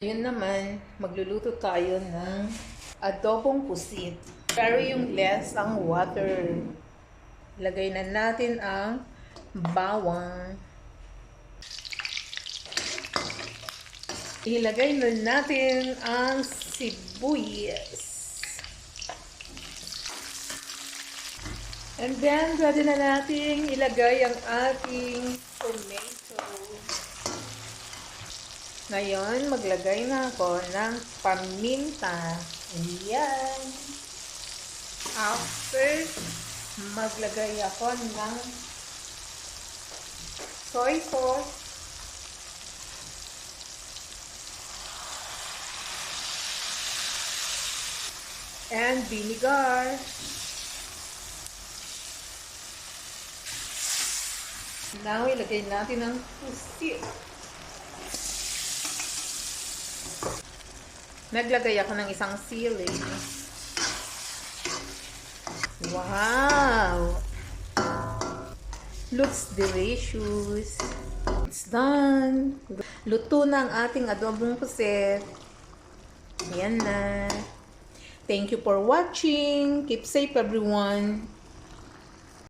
Yun naman, magluluto tayo ng adobong pusit. Pero yung less ang water. Lagay na natin ang bawang. Ilagay na natin ang sibuyas. And then, pwede na natin ilagay ang ating tomato. Ngayon, maglagay na ako ng paminta. Ayan. After, maglagay ako ng soy sauce. And vinegar. Now, ilagay natin ang pusit. Naglagay ako ng isang sili. Wow! Looks delicious. It's done. Luto na ang ating adobong pusit. Ayan na. Thank you for watching. Keep safe everyone.